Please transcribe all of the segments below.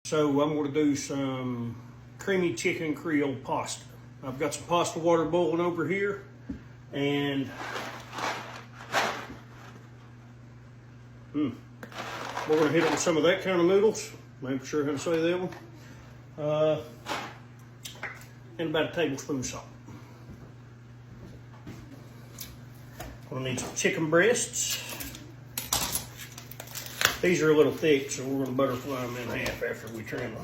So I'm going to do some creamy chicken Creole pasta. I've got some pasta water boiling over here, and we're going to hit it with some of that kind of noodles. Make sure how to say that one. And about a tablespoon of salt. We'll need some chicken breasts. These are a little thick, so we're going to butterfly them in half after we trim them.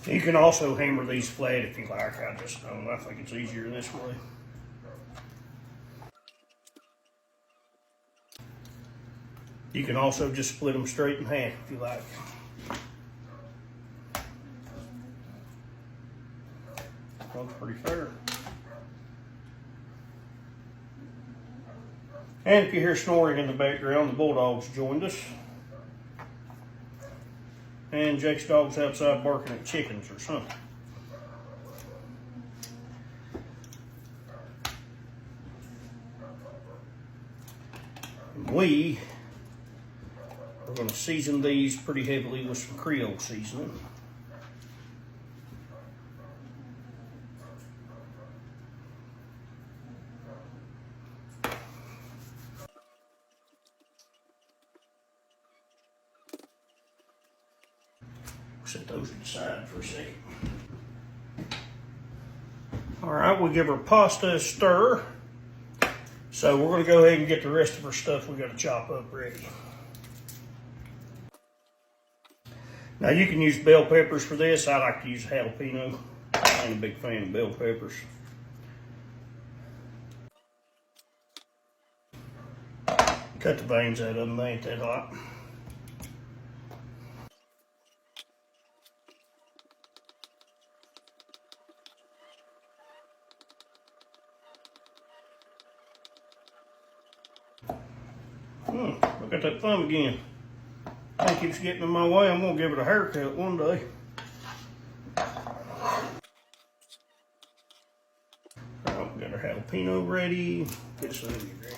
You can also hammer these flat if you like. I think it's easier this way. You can also just split them straight in half if you like. Looks pretty fair. And if you hear snoring in the background, the Bulldogs joined us. And Jake's dog's outside barking at chickens or something. We are going to season these pretty heavily with some Creole seasoning. Set those aside for a second. All right, we'll give our pasta a stir. So we're going to go ahead and get the rest of our stuff we got to chop up ready. Now you can use bell peppers for this. I like to use jalapeno. I ain't a big fan of bell peppers. Cut the veins out of them, they ain't that hot. Look at that thumb again. It keeps getting in my way. I'm gonna give it a haircut one day. Alright, we got our jalapeno ready. Get this onion ready.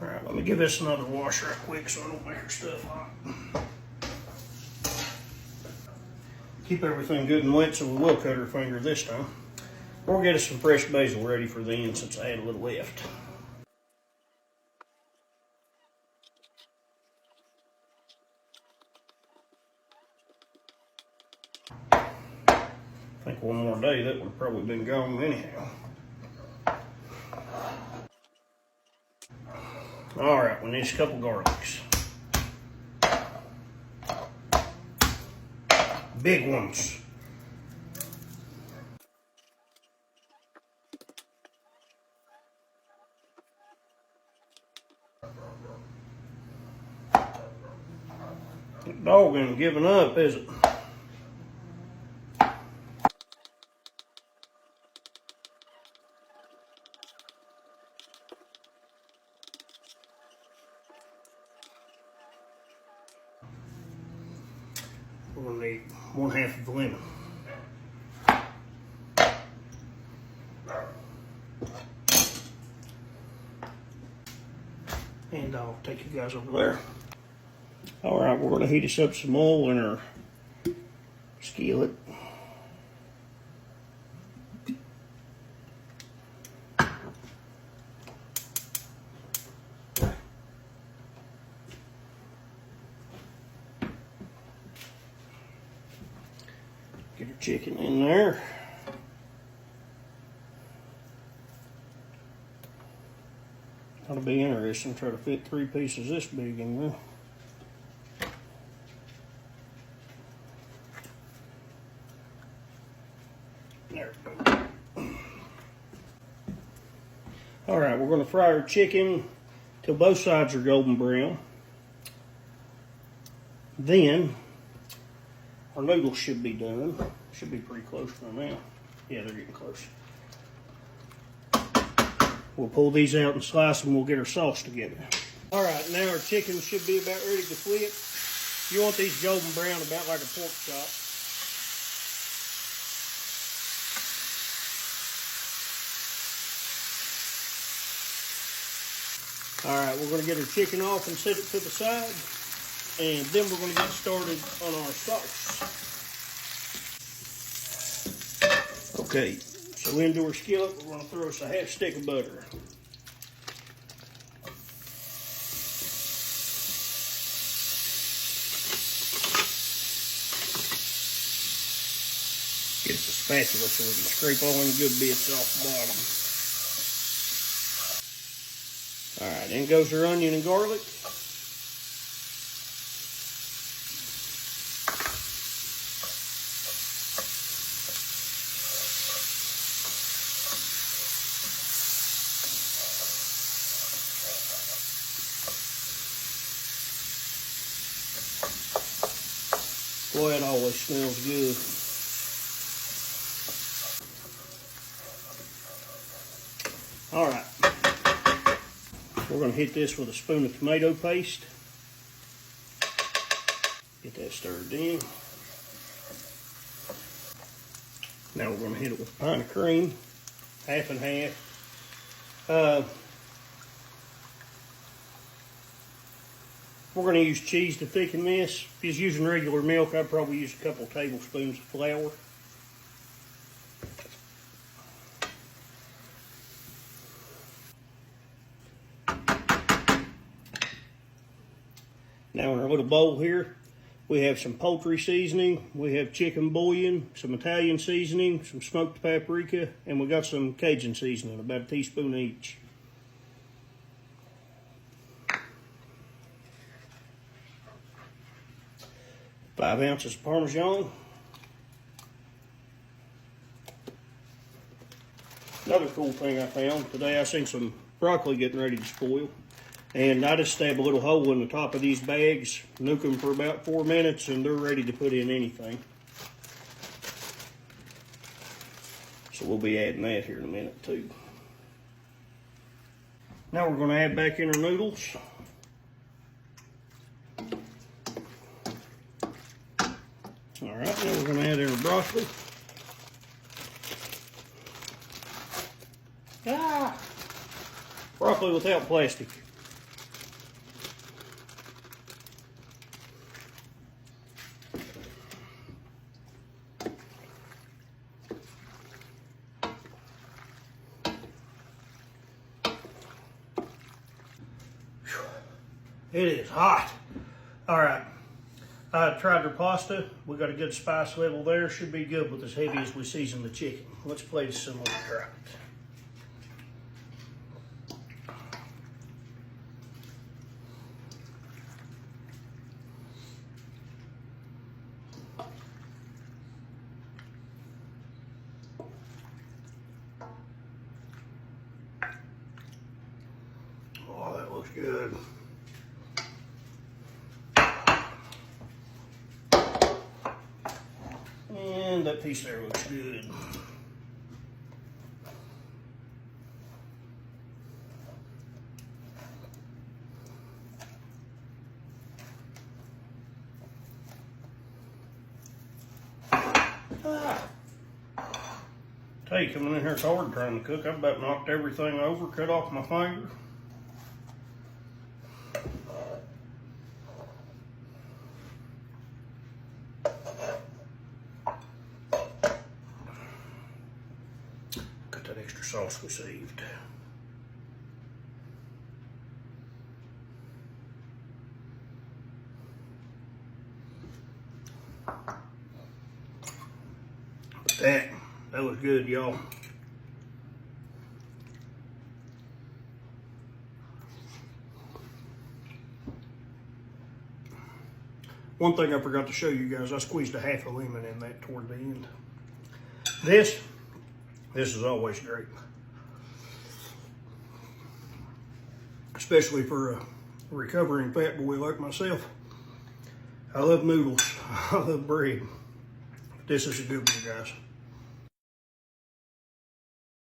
Alright, let me give this another wash right quick so I don't make her stuff hot. Keep everything good and wet so we will cut her finger this time. We'll get us some fresh basil ready for the end since I had a little left. I think one more day that would have probably been gone anyhow. All right, we need a couple garlics. Big ones. The dog ain't giving up, is it? We're going to need 1/2 of a lemon. And I'll take you guys over there. All right, we're going to heat us up some oil in our skillet. Get our chicken in there. That'll be interesting. Try to fit 3 pieces this big in there. There we go. All right, we're going to fry our chicken till both sides are golden brown. Then our noodles should be done. Should be pretty close by now. Yeah, they're getting close. We'll pull these out and slice them. We'll get our sauce together. All right, now our chicken should be about ready to flip. You want these golden brown, about like a pork chop. All right, we're going to get our chicken off and set it to the side, and then we're going to get started on our sauce. Okay, so into our skillet, we're going to throw us a half stick of butter. Get the spatula so we can scrape all them good bits off the bottom. All right, in goes our onion and garlic. Boy, it always smells good. All right. We're going to hit this with a spoon of tomato paste. Get that stirred in. Now we're going to hit it with a pint of cream, half and half. We're going to use cheese to thicken this. If you're using regular milk, I'd probably use a couple tablespoons of flour. Now in our little bowl here, we have some poultry seasoning, we have chicken bouillon, some Italian seasoning, some smoked paprika, and we got some Cajun seasoning, about a teaspoon each. Five ounces of Parmesan. Another cool thing I found today, I seen some broccoli getting ready to spoil. And I just stab a little hole in the top of these bags, nuke them for about 4 minutes, and they're ready to put in anything. So we'll be adding that here in a minute too. Now we're going to add back in our noodles. All right, now we're going to add in our broccoli. Broccoli without plastic. It is hot. All right, I tried their pasta. We got a good spice level there. Should be good with as heavy as we season the chicken. Let's place some on the try it. Oh, that looks good. And that piece there looks good. Tell you, coming in here, it's hard trying to cook. I've about knocked everything over, cut off my finger. Got that extra sauce we saved. But that was good, y'all. One thing I forgot to show you guys, I squeezed a half a lemon in that toward the end. This is always great. Especially for a recovering fat boy like myself. I love noodles, I love bread. This is a good one, guys.